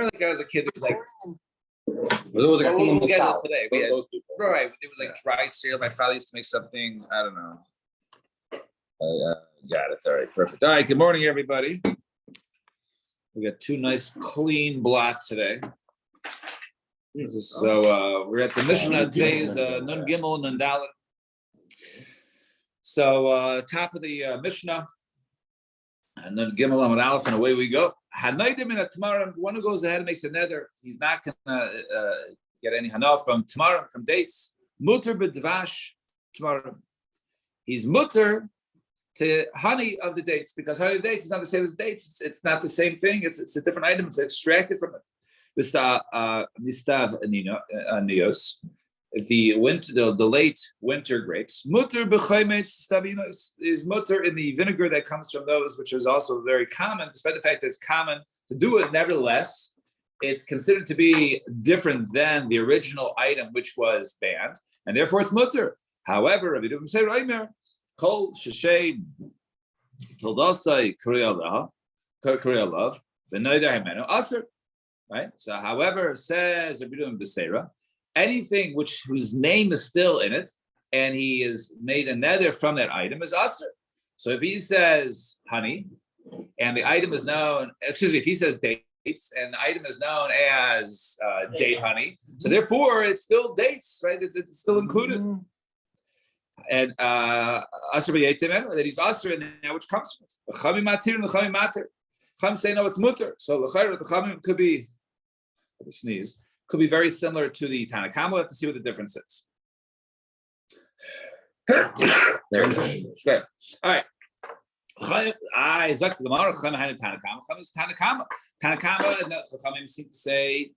like as a kid, there was like was like we'll get it today. We had, those people. right, it was like dry cereal. My father used to make something. I don't know. Got it. All right, perfect. All right. Good morning, everybody. We got two nice clean blocks today. So we're at the Mishnah. Today's Nun Gimel Nun Dalet. So top of the Mishnah, and then Gimel Amud Aleph, and away we go. Hanaydim in a Tamarim. One who goes ahead and makes a nether, he's not gonna get any hana from Tamarim, from dates. Mutter b'dvash Tamarim. He's mutter to honey of the dates, because honey of the dates is not the same as dates. It's not the same thing. It's a different item. It's extracted from it. Mistav nios. If the late winter grapes, mutter b'chaymetz stavinos is mutter in the vinegar that comes from those, which is also very common, despite the fact that it's common to do it. Nevertheless, it's considered to be different than the original item, which was banned, and therefore it's mutter. However, Rabbi Yehuda say Reimer kol sheshay tildasai kuriyalav v'noider hemenu aser. Right. So, however, says Rabbi Yehuda Beseira, anything whose name is still in it, and he is made a nether from that item, is aser. So, if he says honey, and the item is known, if he says dates, and the item is known as date honey, so therefore it's still dates, right? It's still included. And aser b'yeitzim, that he's aser in that which comes from it. Chachamim matir and chachamim matir. Chachamim say no, it's mutter. So the chachamim could be the sneeze. Could be very similar to the Tanna Kamma. We'll have to see what the difference is. Good. All right. Tanna Kamma seem to say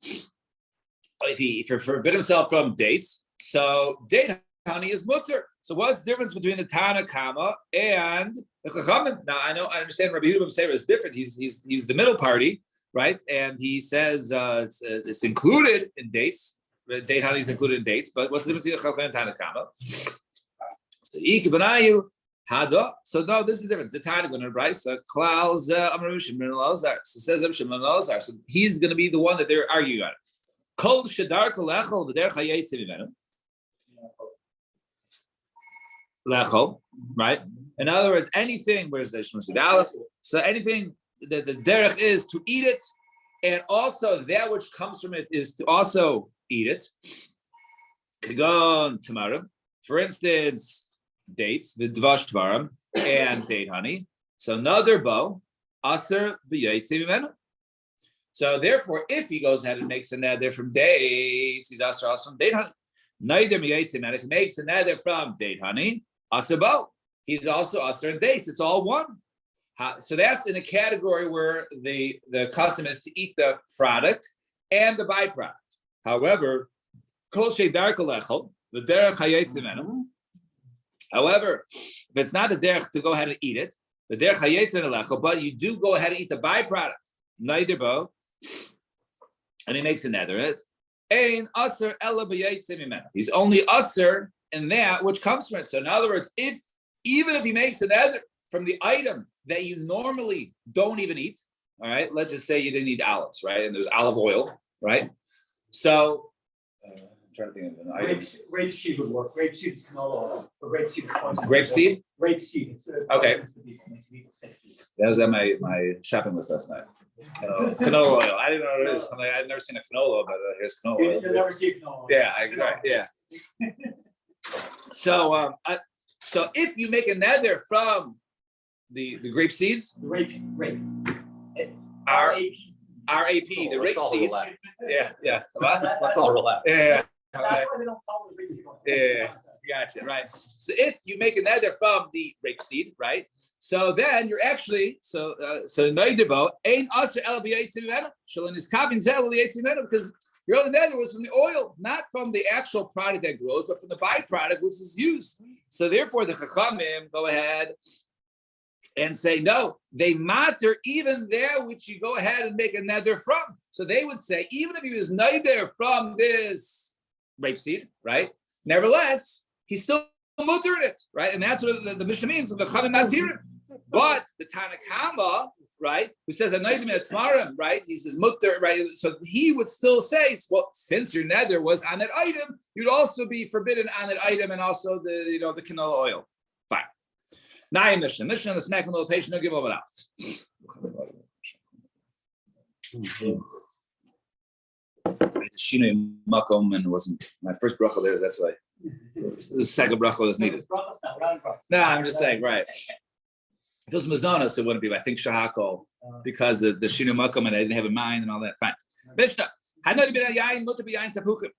if you forbid himself from dates, so date honey is mutter. So what's the difference between the Tanna Kamma and the Chachamim? Now I understand Rabbi Yehuda Beseira is different. He's the middle party. Right, and he says it's included in dates. Date honey is included in dates, but what's the difference between Chachamim and Tanna Kamma? So no, this is the difference. The Tanna going to Brisa Klaus Amrushim Min Elazar. So says Amrushim Min Elazar. So he's going to be the one that they're arguing on. Kol Shadar Kolechol V'Derech Hayetzim Imenu. Lechol, right? In other words, anything. Where's the Shmos Aleph? So anything. The derech is to eat it, and also that which comes from it is to also eat it. Kagon tamarim, for instance, dates, the dvash tvarim, and date honey. So another bow, aser b'yeitzim imenu. So therefore, if he goes ahead and makes a nether from dates, he's aser from date honey. Neither b'yeitzim, and if he makes a nether from date honey, aser bow, he's also aser in dates. It's all one. So that's in a category where the custom is to eat the product and the byproduct. However, kol she'dar kolechol, the derech hayetzim imenu. However, if it's not the derech to go ahead and eat it, the derech hayetzim lechol, but you do go ahead and eat the byproduct, neither bo, and he makes a nether it. Ein aser ela b'yetzim imenu. He's only aser in that which comes from it. So in other words, even if he makes a nether from the item that you normally don't even eat, all right? Let's just say you didn't eat olives, right? And there's olive oil, right? So, I'm trying to think of an item. Rapeseed would work. Rapeseed is canola oil. But rapeseed is poison. Grapeseed? Rapeseed. It's okay. That was on my shopping list last night. Canola oil. I didn't know what it is. I've never seen a canola, but here's canola oil. You'll never see canola oil. Yeah, right. Yeah. So if you make a nether from the grape seeds, RAP, the rape seeds. Yeah. Let's all relax. Yeah. That's why they don't call it rapeseed oil. Yeah, gotcha. Right. So if you make a nether from the rape seed, right? So then you're actually so neidebo ein aser el b'yeitzim imenu shalom niskavin zel b'yeitzim imenu, because your other nether was from the oil, not from the actual product that grows, but from the byproduct which is used. So therefore, the Chachamim go ahead and say, no, they matter even there which you go ahead and make a nether from. So they would say, even if he was neither from this rapeseed, right? Nevertheless, he's still mutter in it, right? And that's what the Mishnah means, the Chachamim matir. But the Tanna Kamma right, who says Anoidim Tmarim, right? He says mutter, right? So he would still say, well, since your nether was on that item, you'd also be forbidden on that item and also the the canola oil. Fine. Now Mishnah the smack on the page, no give over out. Shina Makom, and it wasn't my first bracha there. That's why the second bracha was needed. No, I'm just saying, right. If it was Mazonos, it wouldn't be. I think Shahako, because the Shina Makom and I didn't have in mind and all that. Fine. Mishnah.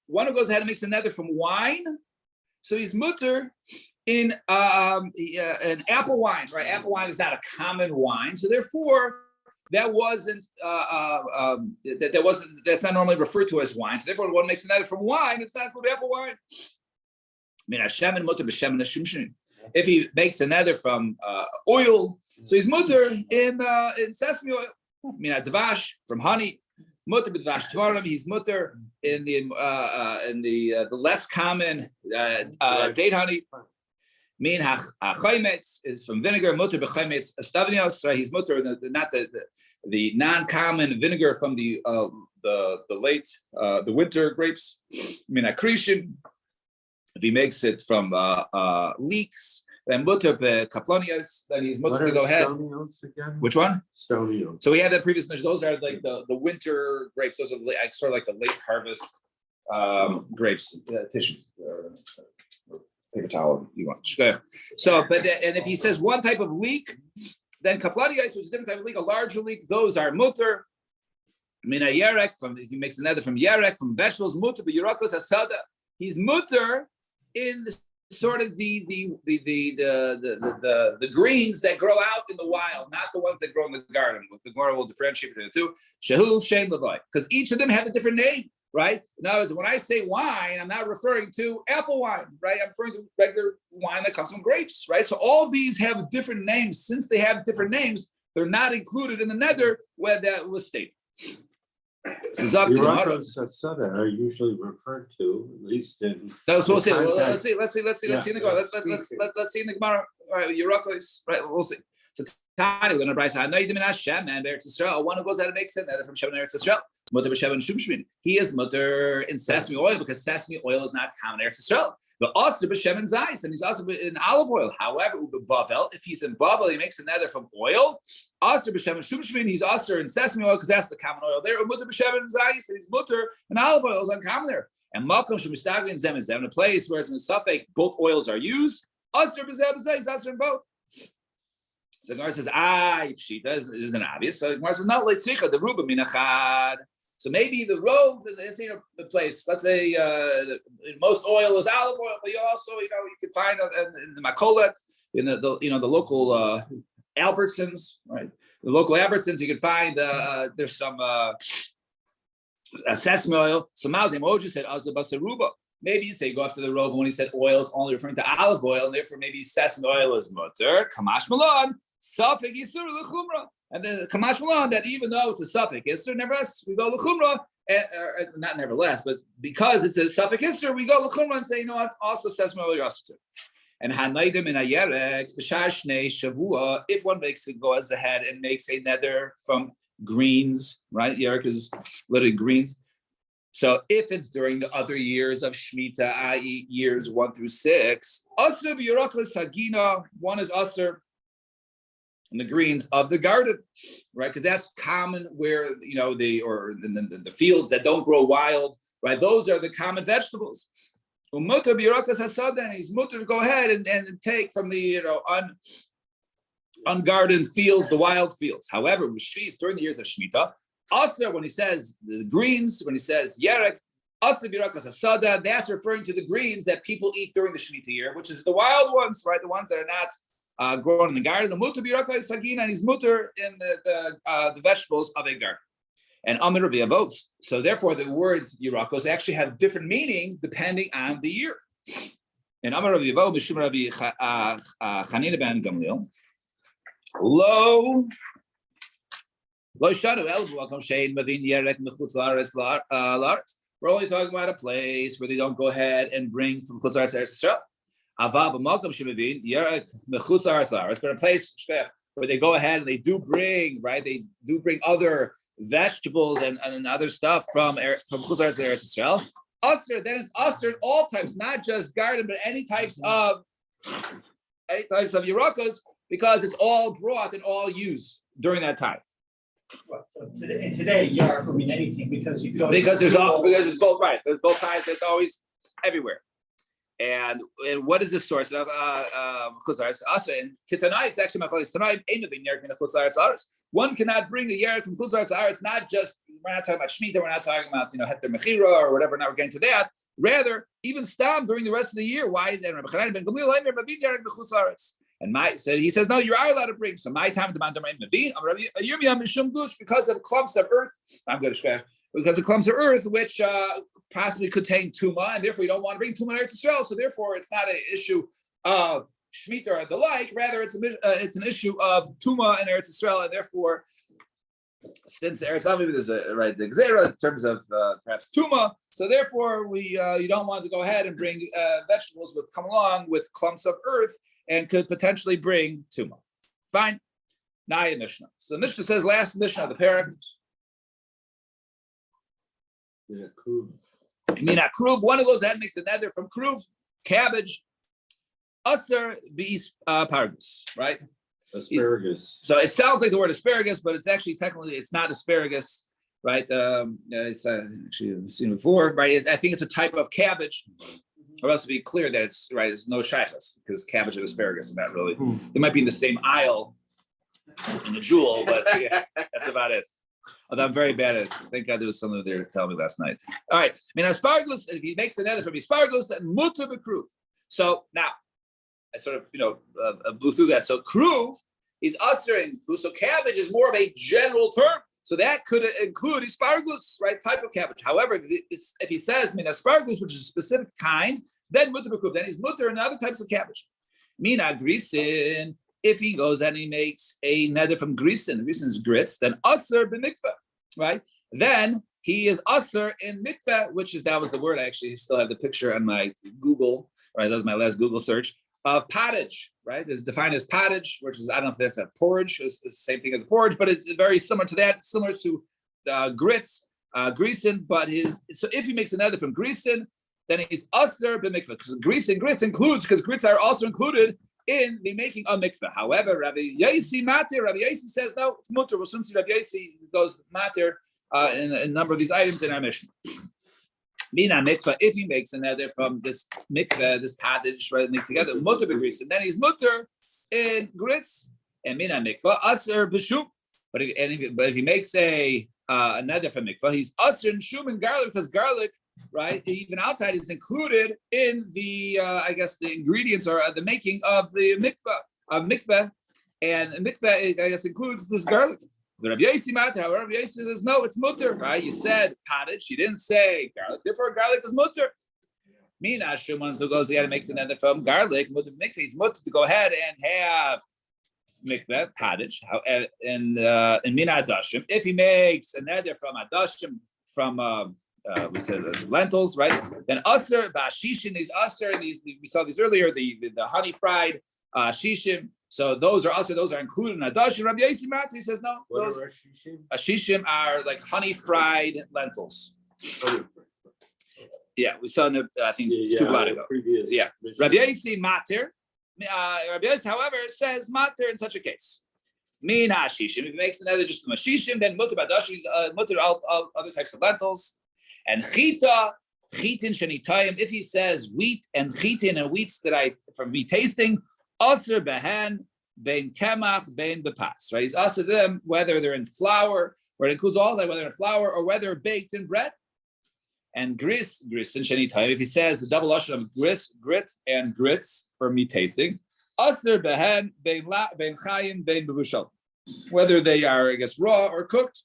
One who goes ahead and makes a nether from wine, so he's mutter in an apple wine, right? Apple wine is not a common wine, so therefore that wasn't that's not normally referred to as wine. So therefore, when one makes a nether from wine, it's not included apple wine. If he makes a nether from oil, so he's mutter in sesame oil. Dvash from honey. Mutter b'dvash tvarim. He's mutter in the less common date honey. Mean hachaymetz is from vinegar. Mutter b'chaymetz stavnios. Right, he's mutter not the non-common vinegar from the late the winter grapes. Mean accretion. If he makes it from leeks, then mutter b'kaplonios. Then he's mutter to go ahead. Which one? Stonios. So we had that previous measure. Those are like the winter grapes. Those are like, sort of like the late harvest grapes. Tissue. Paper towel you want. So, but and if he says one type of leek, then kapladios, which is a different type of leek, a larger leek, those are mutter. Mina yerek, from if he makes another from yerek, from vegetables, mutter, but yerakos asada. He's mutter in sort of the greens that grow out in the wild, not the ones that grow in the garden. The Gemara will differentiate between the two. Shehul Shem Levai, because each of them have a different name. Right? In other words, when I say wine, I'm not referring to apple wine, right? I'm referring to regular wine that comes from grapes, right? So all of these have different names. Since they have different names, they're not included in the nether where that was stated. Yerakos asada are usually referred to, at least in. No, so we'll see. Let's see in the Gemara. Let's see in the Gemara. All right, Yerakos, right? We'll see. So Tani, we're going to price Hanoidim in Hashem and Eretz Yisrael. One who goes out and makes it nether from Shem and Eretz Yisrael. Mutter b'Shem and Shumshmin. He is mutter in sesame oil because sesame oil is not common in Eretz Yisrael. But also b'Shem and Zayis, and he's also in olive oil. However, Bavel, if he's in Bavel, he makes a nether from oil. Also b'Shem and Shumshmin, he's also in sesame oil because that's the common oil there. Mutter b'Shem and Zayis, and he's mutter in olive oil is uncommon there. And Malcolm Shemistagli and Zem is in a place where in Suffolk both oils are used. Also b'Shem and Zayis, also in both. So Gemara says, Pshita isn't obvious. So Gemara says, no, let's see the Ruba Minachad. So maybe the robe, let's say the place, let's say most oil is olive oil, but you also, you can find in the Makolet, in the local Albertsons, right? The local Albertsons, you can find there's some sesame oil. So Maldim Oju said, Azabasaruba. Maybe you say go after the robe when he said oil is only referring to olive oil, and therefore maybe sesame oil is mutter. Kamash Malon, Safik Yisur L'chumra. And then Kamash Malon, that even though it's a Safik Yisur, nevertheless, we go L'chumra, not nevertheless, but because it's a Safik Yisur, we go L'chumra and say, what, also sesame oil, you're also too. And Hanaidim in Ayerek, B'shar Shnei Shavua, if one goes ahead and makes a nether from greens, right? Yerek is literally greens. So if it's during the other years of Shemitah, i.e. years 1 through 6, Asr b'Yerakos Hagina, one is Asr in the greens of the garden, right? Because that's common where, the fields that don't grow wild, right? Those are the common vegetables. Umutter b'Yerakos Hasada, and he's mutter to go ahead and take from the, ungardened fields, the wild fields. However, Rishis, during the years of Shemitah, also, when he says the greens, when he says yerek, also birakas asada, that's referring to the greens that people eat during the Shemitah year, which is the wild ones, right? The ones that are not grown in the garden. The mutter birakas sagina, and he's mutter in the vegetables of a garden. And Amir Rabbi votes. So therefore, the words yirakos actually have different meaning depending on the year. And Amir Rabbi Avo, B'Shum Rabbi Chanina ben Gamliel, lo. We're only talking about a place where they don't go ahead and bring from Chutz La'aretz Eretz Yisrael. But a place where where they go ahead and they do bring, right? They do bring other vegetables and other stuff from Chutz La'aretz to Eretz Yisrael. Usher, then it's usher in all types, not just garden, but any types of Yerakos, because it's all brought and all used during that time. And today, Yark would mean anything because you go. Because it's both right. There's both sides. It's always everywhere. And what is the source of Chutz La'aretz? Usher and Kitanai. It's actually Machlokes Tanai. Ain't nothing Yerek in the Chutz La'aretz Aretz. One cannot bring a Yerek from Chutz La'aretz Aretz. Not just we're not talking about Shemitah. We're not talking about Heter Mechira or whatever. Now we're getting to that. Rather, even Stam during the rest of the year. Why is that? Rabbi Chananya ben Gamliel Aimer Mavin Yerek b'Chutz La'aretz. And he says, no, you are allowed to bring. So my time to Mandamay Mavin, Yirmiyah Mishum Gush, because of clumps of earth. I'm going to scratch. Because of clumps of earth, which possibly contain tuma, and therefore you don't want to bring tuma in Eretz Yisrael. So therefore, it's not an issue of Shemitah or the like. Rather, it's an issue of tuma in Eretz Yisrael, and therefore, since Eretz Aviv is the Gzera in terms of perhaps tuma, so therefore you don't want to go ahead and bring vegetables that come along with clumps of earth and could potentially bring tuma. Fine. Naya Mishnah. So the Mishnah says, last Mishnah of the parak. Yeah, cool. Mina kruv, one of those that makes a nether from kruv, cabbage, usser beis pargus, right? Asparagus. So it sounds like the word asparagus, but it's actually technically it's not asparagus, right? It's actually I've seen it before, right? I think it's a type of cabbage. Or else to be clear that it's right, it's no shaykhs because cabbage and asparagus are not really. They might be in the same aisle in the jewel, but yeah, that's about it. Although I'm very bad at it. Thank God there was someone there telling me last night. All right. I mean, asparagus, if he makes an edit from asparagus, then mutar b'kruv. So now, I sort of, blew through that. So kruv is usering. So cabbage is more of a general term. So that could include asparagus, right, type of cabbage. However, if he says, I mean, asparagus, which is a specific kind, then mutar b'kruv. Then he's mutar and other types of cabbage. Mina grisin. If he goes and he makes a nether from grisin is grits, then usher b'mikveh, right? Then he is usher in mikveh, that was the word. I actually still have the picture on my Google, right? That was my last Google search of pottage, right? It's defined as pottage, which is, I don't know if that's a porridge. It's the same thing as a porridge, but it's very similar to that, similar to grits, grisin. So if he makes a nether from grisin, then he's usher b'mikveh, because grits includes, because grits are also included in the making of mikveh. However, Rabbi Yaisi Matir, Rabbi Yaisi says no, it's mutter. We'll soon see Rabbi Yaisi goes Matir in a number of these items in our mission. Mina mikveh, if he makes another from this mikveh, this pottage, right, make together, mutter begris, and then he's mutter in grits, and mina mikveh, aser b'shum. But if he makes another from mikveh, he's aser in shum and garlic, because garlic, right, even outside is included in the I guess the ingredients or the making of the mikveh, and mikveh I guess includes this garlic. The Rabbi Yaisi matter, however, Rabbi Yaisi says no, it's mutter, right? You said pottage, you didn't say garlic, therefore garlic is mutter. Mina Shuman so goes ahead and makes another from garlic, mutter mikveh, he's mutter to go ahead and have mikveh pottage. And mina adashim, if he makes another from adashim from we said lentils, right? Then usher, bashishin, these usher, these we saw these earlier, the honey fried shishim. So those are usher, those are included in adashim. Rabbi Yaisi Matir, he says no. Those shishim are like honey fried lentils. Yeah, we saw in the, I think 2 blocks ago. Yeah, Rabbi Yaisi Matir. Rabbi Yaisi, however, says Matir in such a case. Mina shishim. If he makes another just from a shishim, then mutter badashim, mutter all other types of lentils. And chitin shenitayim, if he says wheat and chitin and wheats that I from me tasting, aser behen bein kemach bein bepas, right? He's aser them whether they're in flour, or it includes all that, whether in flour or whether baked in bread. And gris and shenitayim, if he says the double lashon of grit and grits for me tasting, aser behen bein chayim bein bevushal, whether they are I guess raw or cooked.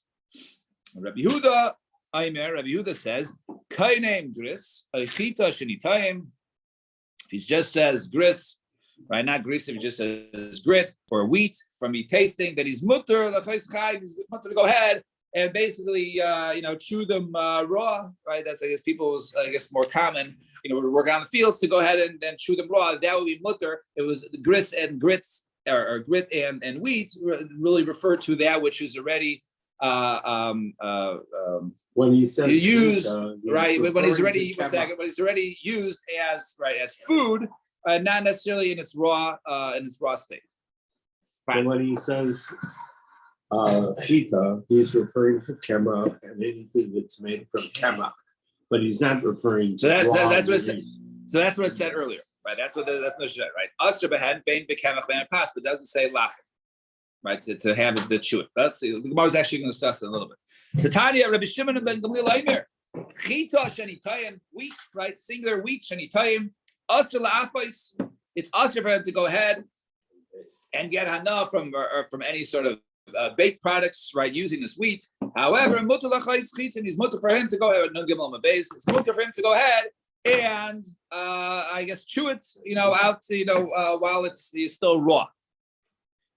Rabbi Yehuda Rabbi Yehuda says, "Kainem gris, chita shenitayim." If he just says gris, right? Not gris. If he just says grit or wheat from me tasting, that he's mutter. He's mutter to go ahead and basically, chew them raw, right? That's I guess more common. We're working on the fields to go ahead and chew them raw. That would be mutter. It was gris and grits or grit and wheat really refer to that which is already When he says. used, he's right? When he's referring to already when he's already used as food, not necessarily in its raw state. And when he says chita, he's referring to kema and anything that's made from kema, but he's not referring. So that's raw what it said. meat. So that's what it said earlier, right? That's what the said, right? Aser behen bein bekemach bein pas, but doesn't say lach, right? To have it, to chew it. Let's see. The Gemara is actually going to discuss it a little bit. Tanya Rabbi Shimon ben Gamliel Aimer, chita shenitayim, wheat, right? Singular wheat shenitayim. Aser laafais. It's aser for him to go ahead and get hana from any sort of baked products, right? Using this wheat. However, mutar lachais chitin is mutar for him to go ahead. No gimel mabez. It's mutar for him to go ahead and I guess chew it, out, while it's still raw.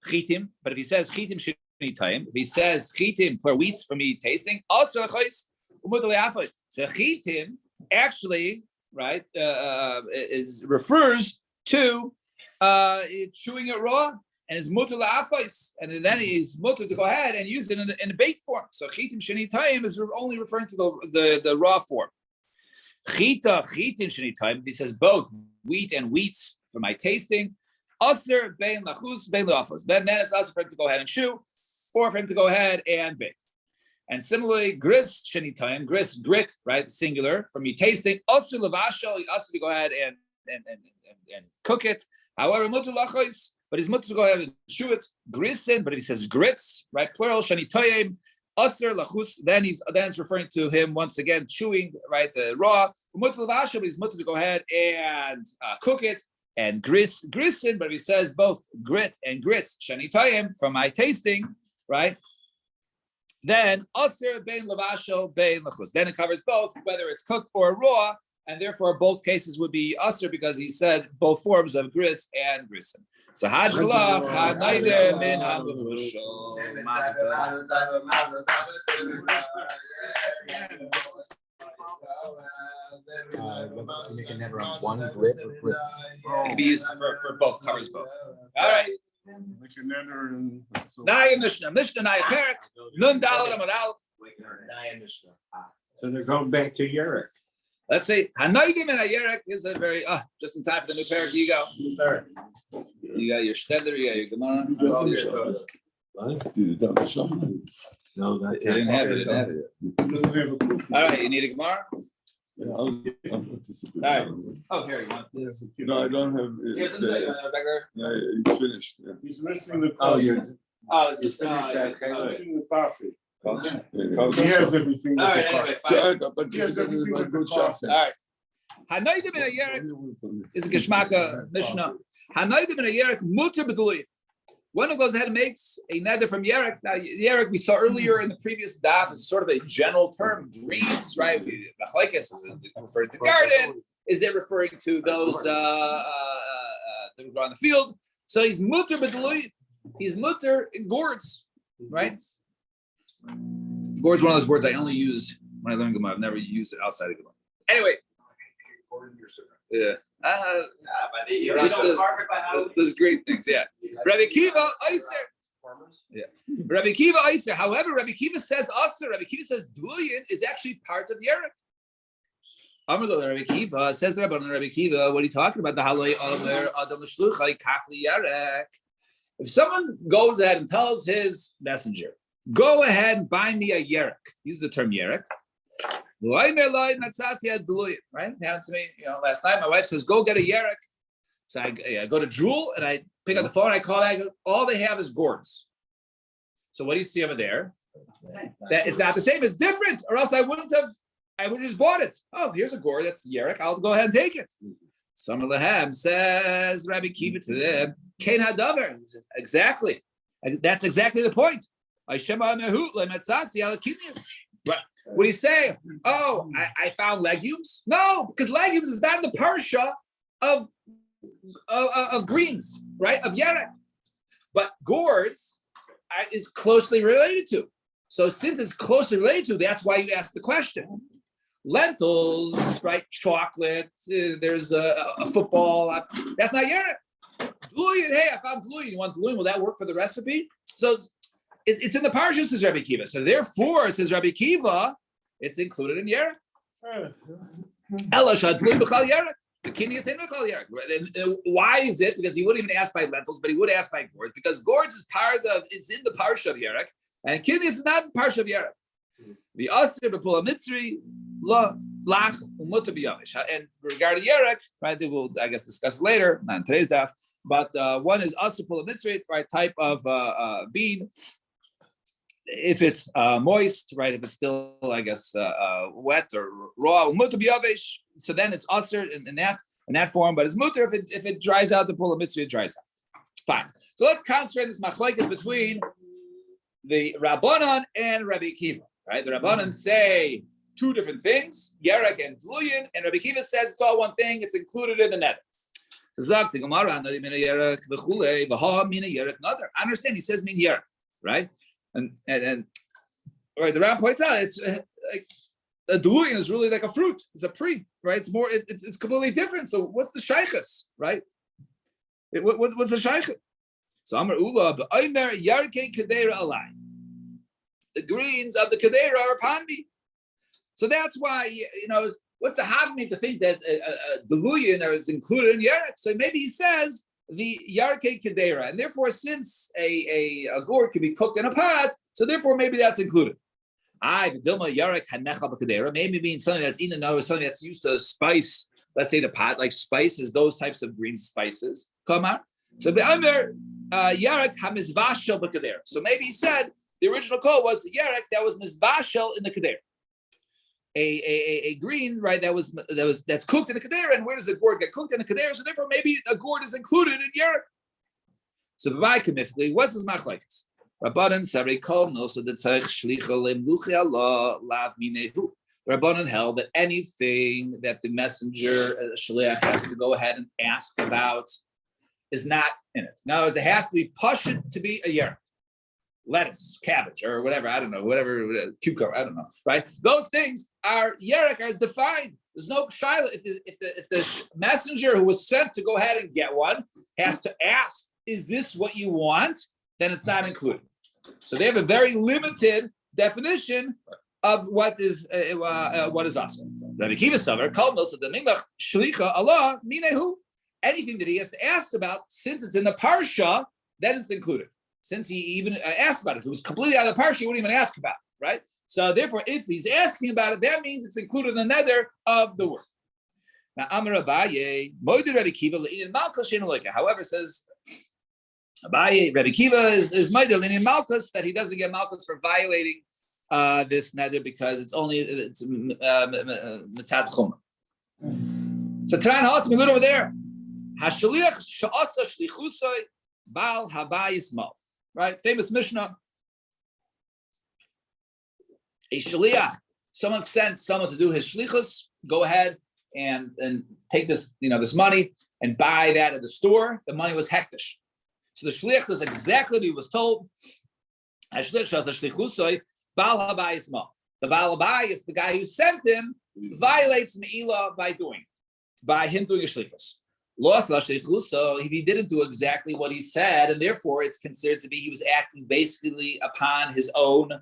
Chitim, but if he says chitim shenitayim, if he says chitim for wheats for me tasting, also chais umutar leafai. So chitim actually, right, refers to chewing it raw, and is mutar leafais, and then he's mutar to go ahead and use it in a baked form. So chitim shenitayim is only referring to the raw form. Chita, chitin shenitayim. He says both wheat and wheats for my tasting. Aser bein lachus bein leafos. Then it's also for him to go ahead and chew, or for him to go ahead and bake. And similarly, gris shenitayim, grit, right, singular for me tasting. Aser levashel, also to go ahead and cook it. However, mutar lachos, but he's mutar to go ahead and chew it. Grisin, but if he says grits, right, plural shenitayim. Aser lachus, then it's referring to him once again chewing, right, the raw. Mutar levashel, but he's mutar to go ahead and cook it. And grisin, but if he says both grit and grits, shenitayim, from my tasting, right? Then aser bein levashel bein lachus. Then it covers both, whether it's cooked or raw, and therefore both cases would be aser because he said both forms of gris and grisin. So hajlach hanayde min hamufushal. You can never have one grit or grits. It can be used for both, covers both. All right. Naya Mishnah Naya Perak, Nun Dalet Amud Aleph. So they're going back to Yerek. Let's say Hanoidim and Ayerek is a very just in time for the new parak. You go. You got your Stender, you got your Gemara. What? No, that They didn't have it. All right, you need a Gemara. All right. Oh, here you want. No, I don't have. Here's a regular. It's finished. Yeah. He's missing the. Oh, you're. Oh, it's He's just. missing the coffee. Yeah. He has everything. All with right, the anyway, coffee. fine. But Yes, this everything is my with the good coffee. shop. All right. Hanoidim and Ayerek is a Geshmaka Mishnah. Hanoidim and Ayerek muter b'duluyim. One who goes ahead and makes a nether from Yerek. Now, Yerek we saw earlier in the previous daf is sort of a general term. Greens, right? Machlekes is referring to garden. Is it referring to those that grow on the field? So he's muter b'duluyim. He's muter in gourds, right? Gourds is one of those words I only use when I learn Gemara. I've never used it outside of Gemara. Anyway. Yeah. Just those great things, yeah. Rabbi Kiva Iser. Yeah. Rabbi Kiva Iser. However, Rabbi Kiva says Aser. Rabbi Kiva says Dluyin is actually part of Yerek. Amrlo Rabbi Kiva says the Rabbi Kiva. What are you talking about? The Haloi Omer Adam L'Shluchai Kachli Yerek. If someone goes ahead and tells his messenger, go ahead and buy me a Yerek. Use the term Yerek. Right? Happened to me, last night. My wife says, go get a Yerek. So I go to Drool and I pick up the phone. I call back. All they have is gourds. So what do you see over there? That it's not the same. It's different. Or else I would have just bought it. Oh, here's a gourd. That's the Yerek. I'll go ahead and take it. Some of the ham says Rabbi Kiva to them. Kain Hadaver. Exactly. That's exactly the point. Right. What do you say? Oh, I found legumes? No, because legumes is not in the parsha of greens, right? Of Yerek. But gourds is closely related to. So since it's closely related to, that's why you asked the question. Lentils, right? Chocolate. There's a football. That's not Yerek. Tluyin. Hey, I found Tluyin. You want Tluyin? Will that work for the recipe? So it's in the parsha, says Rabbi Kiva. So therefore, says Rabbi Kiva, it's included in Yerek. Ela Shadluyin b'chal Yerek. The kidney is in b'chal Yerek. Why is it? Because he wouldn't even ask by lentils, but he would ask by gourds, because gourds is in the parsha of Yerek, and kidney is not in parsha of Yerek. The Asir b'pula mitzri la lach umuta b'yavish. And regarding Yerek, right, we'll I guess discuss later, not in today's daf, but one is Asir b'pula mitzri, right, type of bean. If it's moist, right, if it's still, I guess, wet or raw, umuta b'yavish, so then it's Asir in that form, but it's mutter if it dries out, the pula mitzri, it dries out. Fine. So let's concentrate this machlokes between the Rabbanan and Rabbi Kiva. Right, the Rabbanan say two different things, Yerek and Tluyin, and Rabbi Kiva says it's all one thing, it's included in the net. I understand, he says mean Yerek, right? And right, the Ram points out it's like a Tluyin is really like a fruit, it's a pre, right? It's more, it's completely different. So what's the shaykhus, right? What's the shaykhus? So Amar Ula, b'Omer Yarkei Kedera Alai. The greens of the Kedera are upon me. So that's why, what's the Havmi to think that the Luyin is included in Yerek? So maybe he says the Yarkei Kedera, and therefore since a gourd can be cooked in a pot, so therefore maybe that's included. The Dilma Yarek Hanecha Kedera, maybe means something that's eaten or something that's used to spice, let's say the pot, like spices, those types of green spices. Come on. So Be'amer Yarek HaMizvashel B'Kedera. So maybe he said, the original code was the Yerek that was mizvashel in the Kedera, a green, right? That's cooked in the Kedera. And where does the gourd get cooked in the Kedera? So therefore, maybe a gourd is included in Yerek. So what's his machlokes? Rabbanan sarei kol nosa detzarich shlicha lemluchi Allah lav minehu. Rabbanan held that anything that the messenger shliach has to go ahead and ask about is not in it. In other words, it has to be pashut to be a Yerek. Lettuce, cabbage, or whatever, I don't know, cucumber, I don't know, right? Those things are Yerek, are defined. There's no shiloh. If the messenger who was sent to go ahead and get one has to ask, is this what you want? Then it's not included. So they have a very limited definition of what is awesome. Rabbi Kiva Savar called most of the Minglach Shlicha Allah Minehu. Anything that he has to ask about, since it's in the Parsha, then it's included. Since he even asked about it. If it was completely out of the parsha, he wouldn't even ask about it, right? So therefore, if he's asking about it, that means it's included in the nether of the word. Now, Amar Abaye, Moed Rabbi Kiva, Le'inin Malkus Shein Eloka. However, says Abaye, Rabbi Kiva is Moed Le'inin Malkus, that he doesn't get Malkus for violating this nether because it's Mitzad Chumah. So Taran Hasim, we look over there. Hashaliach Sha'asa Shlichusay Bal Habayis Mal. Right, famous Mishnah. A shliach, someone sent someone to do his shlichus. Go ahead and take this, this money and buy that at the store. The money was hektish. So the shliach does exactly what he was told. The Baal Habayis, the guy who sent him, violates Me'ilah by him doing a shlichus. So he didn't do exactly what he said, and therefore it's considered to be he was acting basically upon his own,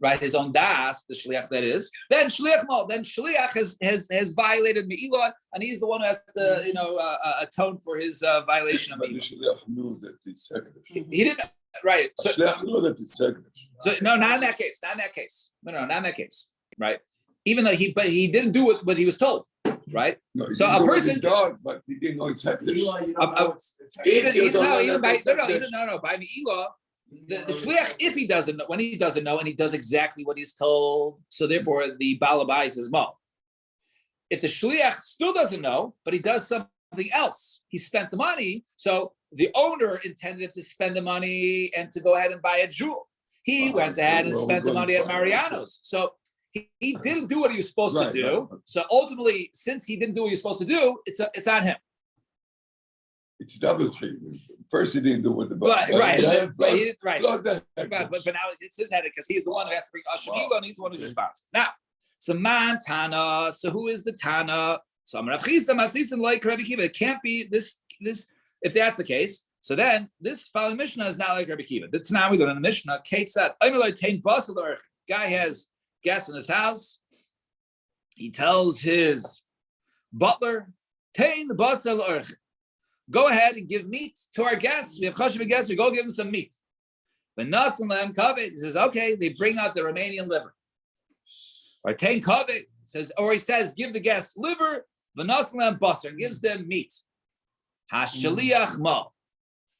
right? His own das, the shliach that is. Then shliach has violated Me'ilah, and he's the one who has to atone for his violation of But the Me'ilah. shliach knew that it's Hekdesh. He didn't, right? The shliach knew that it's Hekdesh. So no, not in that case. Not in that case. No, not in that case. Right? Even though he didn't do what he was told. Right? No, he So didn't a know what person- he done, but he didn't know it's Hekdesh. By the Elah, the shliach, if he doesn't know, when he doesn't know, and he does exactly what he's told, so therefore the balabais is mo. If the shliach still doesn't know, but he does something else, he spent the money, so the owner intended to spend the money and to go ahead and buy a jewel. He went ahead and spent the money at Mariano's. So he didn't do what he was supposed to do. Right. So ultimately, since he didn't do what he was supposed to do, it's on him. It's double chiyuv. First, he didn't do what the Right. Plus the But Hekdesh. now it's his headache because he's the one who has to bring Ashimila, and he's the one who's responsible. Now, so man Tana. So who is the Tana? So I'm Rav Chisda Maslisin like Rabbi Kiva. It can't be this. if that's the case, so then this following Mishnah is not like Rabbi Kiva. That's now we go to the Mishnah. Kate said, guy has guests in his house. He tells his butler, Tain basal orch. Go ahead and give meat to our guests. We have chashuv guests, we go give them some meat. The nasan lam kaved, he says, okay, they bring out the Romanian liver. Or tain kaved says, or he says, give the guests liver, the nasan lam basar, and gives them meat. Hashaliach mo.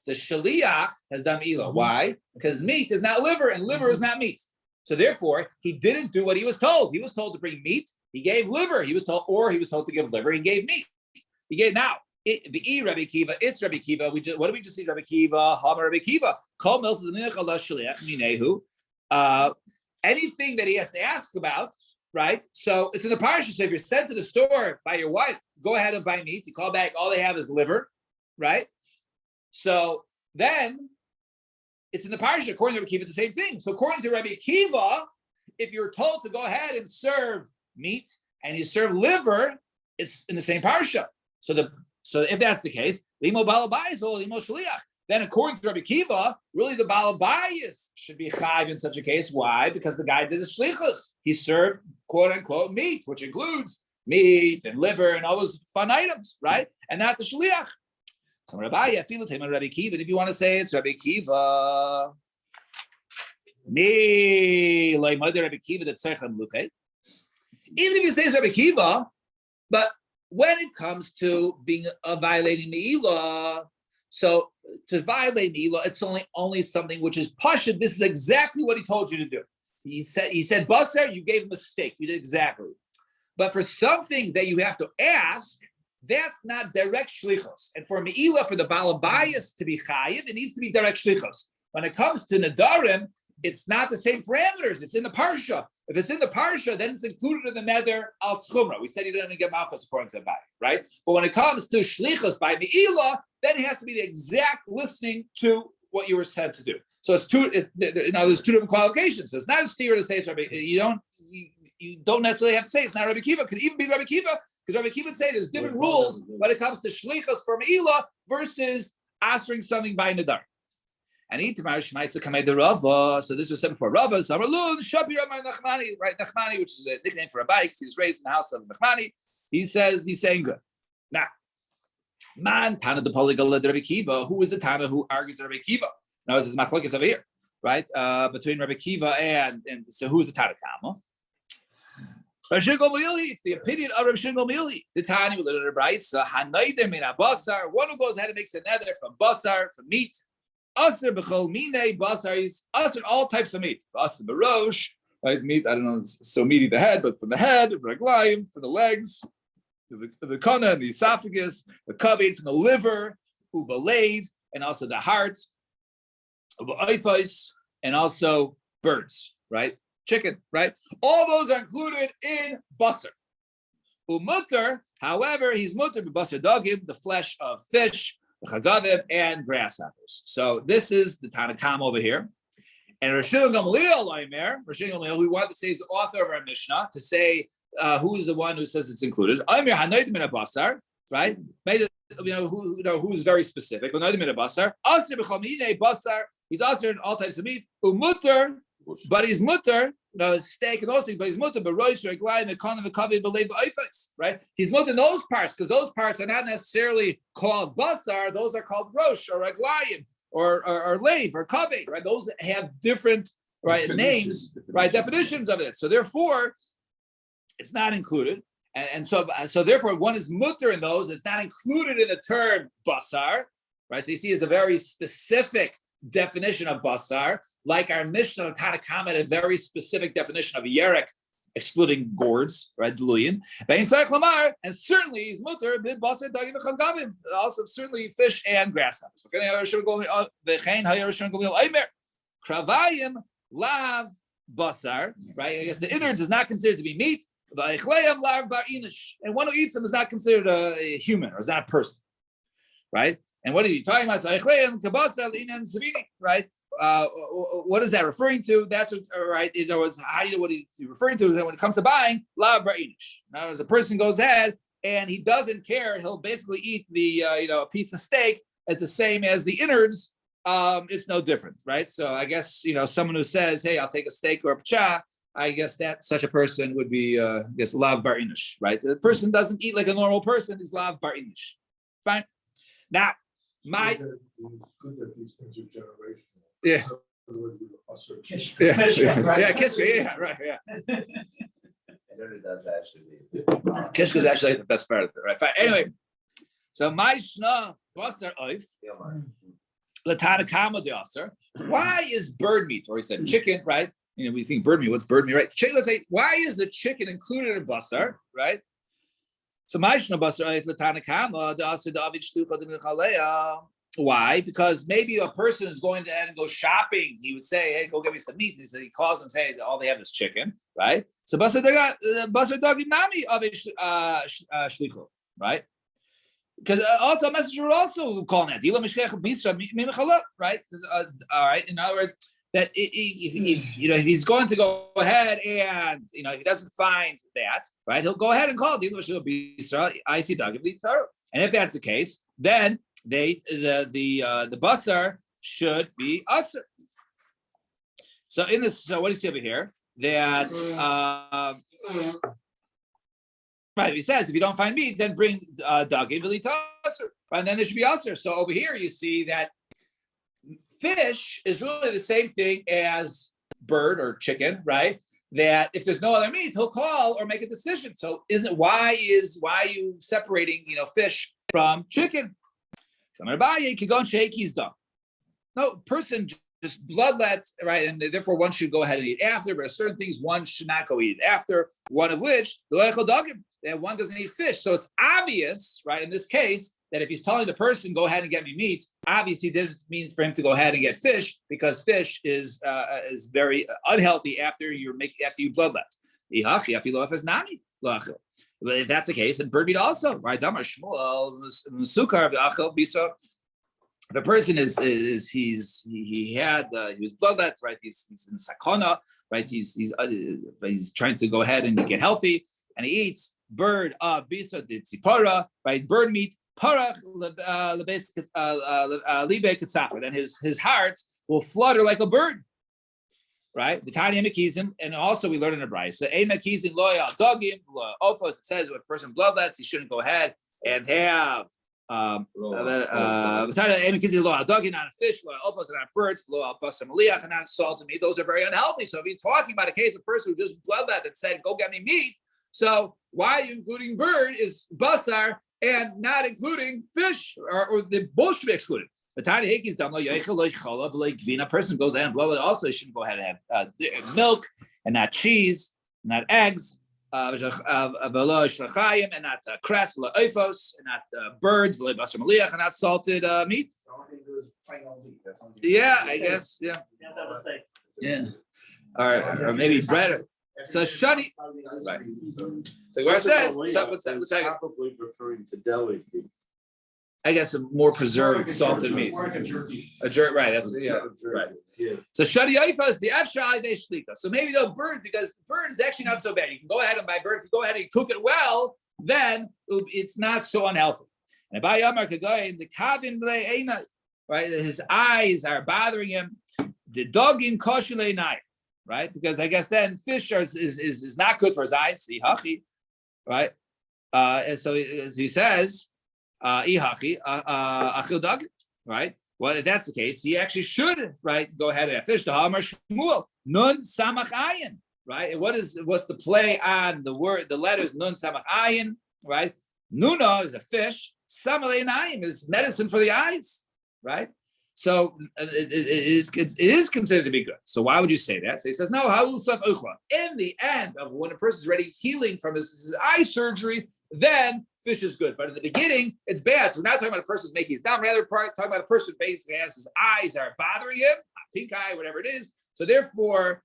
The shaliach has done ilo. Why? Because meat is not liver, and liver is not meat. So therefore, he didn't do what he was told. He was told to bring meat. He gave liver. He was told to give liver. He gave meat. He gave now. The Rabbi Kiva. It's Rabbi Kiva. What did we just see? Rabbi Kiva. Hamar Rabbi Kiva. Kol milsa d'minach ala shaliach minehu. Anything that he has to ask about, right? So it's in the parsha. So if you're sent to the store by your wife, go ahead and buy meat. You call back. All they have is liver, right? So then it's in the parsha. According to Rabbi Kiva, it's the same thing. So according to Rabbi Kiva, if you're told to go ahead and serve meat and you serve liver, it's in the same parsha. So if that's the case, limo balabayis or limo shaliach. Then according to Rabbi Kiva, really the balabayis should be chayv in such a case. Why? Because the guy did a shlichus. He served quote unquote meat, which includes meat and liver and all those fun items, right? And not the shliach. So Rabbi Kiva, if you want to say it's Rabbi Kiva, me like mother Rabbi Kiva that tzarcham luche. Even if you say it's Rabbi Kiva, but when it comes to being violating the ilah, so to violate the ilah, it's only something which is pashut. This is exactly what he told you to do. He said basar, you gave him a steak. You did exactly. But for something that you have to ask, that's not direct shlichos. And for me'ilah, for the balabayas to be chayiv, it needs to be direct shlichos. When it comes to nadarim, it's not the same parameters. It's in the parsha. If it's in the parsha, then it's included in the nether al tzchumra. We said you didn't get malchus according to the Bible, right? But when it comes to shlichos by me'ilah, then it has to be the exact listening to what you were said to do. So it's there's two different qualifications. So it's not a steer to say it's Rabbi. You don't necessarily have to say it's not Rabbi Kiva. It could even be Rabbi Kiva, because Rabbi Kiva say there's different rules when it comes to shlichus for me'ilah versus answering something by nadar. And Itamar Shmaisa Kamei the Rava. So this was said before. Rava, Samarlun, Shabi Rabbi Nachmani, right? Nachmani, which is a nickname for Rabbi, he was raised in the house of Nachmani. He's saying good. Now, man, Tana the Polygal Rabbi Kiva. Who is the Tana who argues Rabbi Kiva? Now, this is Machlokes over here, right? Between Rabbi Kiva and so who's the Tana Kama? It's the opinion of Rav Shimon Gamliel. The Tani will learn Brayso. Hanayder min basar. One who goes ahead and makes a nether from basar, from meat. Aser b'chol minei basar is aser all types of meat. Aser b'rosh, right? Meat. I don't know. It's so meaty the head, but from the head, raglayim, from the legs, the kana and the esophagus, the kaved from the liver, ubalev, and also the heart, ubaifos, and also birds, right? Chicken, right? All those are included in basar. Umutter, however, he's mutter b'basar dagim, the flesh of fish, chagavim, and grasshoppers. So this is the Tanakam over here. And Rashid Gamliel, we want to say is the author of our Mishnah, to say who is the one who says it's included. Basar, right? Who's very specific. He's also in all types of meat. Umutter, but he's mutter, steak and those things, but he's mutter, but roish, regline, the con of the kavi, believe ifas, right? He's mutter in those parts, because those parts are not necessarily called basar, those are called rosh, or regline, or lave, or kavi, right? Those have different, right, names, right, definitions of it. So therefore, it's not included. And so therefore, one is mutter in those, it's not included in the term basar, right? So you see, it's a very specific definition of basar, like our Mishnah of Tanakam had a very specific definition of yerek, excluding gourds, right? Deluyan. And certainly he's mutter mid basar dagim v'chagavim. Also certainly fish and grasshoppers. Kravayim lav basar, right? I guess the innards is not considered to be meat. And one who eats them is not considered a human, or is not a person, right? And what are you talking about? Right? What is that referring to? That's what, right? It was how do you know what he's referring to? Is that when it comes to buying, la ba'inish. Now, as a person goes ahead and he doesn't care, he'll basically eat the a piece of steak as the same as the innards, it's no different, right? So I guess, someone who says, hey, I'll take a steak or a pcha, I guess that such a person would be, lav bar inish, right? The person doesn't eat like a normal person, is lav bar inish. Fine. Now, It's good that these things are generational. Yeah. So, it would be a certain- Kishka, right, yeah. Kishka is actually the best part of it, right? Fine. Anyway, so my shna basar oif latana kama de aser. Why is bird meat, or he said chicken, right? We think bird meat. What's bird meat, right? Let's say, why is the chicken included in basar, right? So my shna basar oif latana kama de aser David shlucha de michalea. Why? Because maybe a person is going to and go shopping. He would say, "Hey, go get me some meat." He calls and says, "Hey, all they have is chicken, right?" So basar dagi nami avish shlichu, right? Because also a messenger would also call that right? All right. In other words, that if he's going to go ahead and if he doesn't find that, right, he'll go ahead and call it. And if that's the case, then the basar should be usher. So in this, so what do you see over here? That right, he says if you don't find meat, then bring dagim v'lita usher, and then there should be usher. So over here you see that fish is really the same thing as bird or chicken, right? That if there's no other meat, he'll call or make a decision. So why are you separating fish from chicken? No, person just bloodlets, right? And therefore one should go ahead and eat after, but certain things one should not go eat after, one of which, that one doesn't eat fish. So it's obvious, right, in this case, that if he's telling the person, go ahead and get me meat, obviously didn't mean for him to go ahead and get fish, because fish is very unhealthy after you bloodlet. But if that's the case, then bird meat also, right? The person he was bloodlet, right? He's in sakona, right? He's trying to go ahead and get healthy, and he eats bird bisa tzipora, right? Bird meat parach libe ketzaper. Then his heart will flutter like a bird. Right, the tiny mekizim, and also we learn in the brayso. Ein mekizim loya dogim ofos. It says when a person bloodlets, he shouldn't go ahead and have ein mekizim loya dogim, not a fish, loya ofos, not birds, loya basar maliach, and not salted meat. Those are very unhealthy. So if you're talking about a case of a person who just bloodlet and said, "Go get me meat," so why are you including bird is basar and not including fish, or the both should be excluded? A person goes ahead and blood also shouldn't go ahead and have milk and not cheese, not eggs, and not cress, and not birds, and not salted meat. Yeah, I guess. Yeah. Yeah. Or maybe bread. So shani. Right. So where it says, what's that? Probably referring to deli meat. I guess a more preserved salted meat. A jerk, right? That's right. Yeah. So shadi yaifa is the afshai de shlika. So maybe the bird, because bird is actually not so bad. You can go ahead and buy bird. If you go ahead and cook it well, then it's not so unhealthy. And by Yamar Kagay, the cabin right? His eyes are bothering him. The dog in koshule night, right? Because I guess then fish is not good for his eyes. Right? And so as he says. Right? Well, if that's the case, he actually should, right, go ahead and have fish. The Hamar Shmuel Nun Samach Ayin, right? And what's the play on the word, the letters Nun Samach Ayin, right? Nuna is a fish. Samalei Naim is medicine for the eyes, right? So it is considered to be good. So why would you say that? So he says, no, how will in the end of when a person is already healing from his eye surgery, then fish is good. But in the beginning, it's bad. So we're not talking about a person who's making his down, rather talking about a person who basically has his eyes are bothering him, pink eye, whatever it is. So therefore,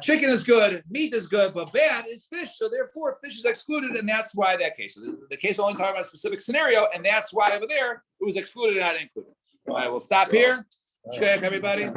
chicken is good, meat is good, but bad is fish. So therefore, fish is excluded, and that's why that case. So the case only talking about a specific scenario, and that's why over there it was excluded and not included. All right, we'll stop here. Shkech, everybody.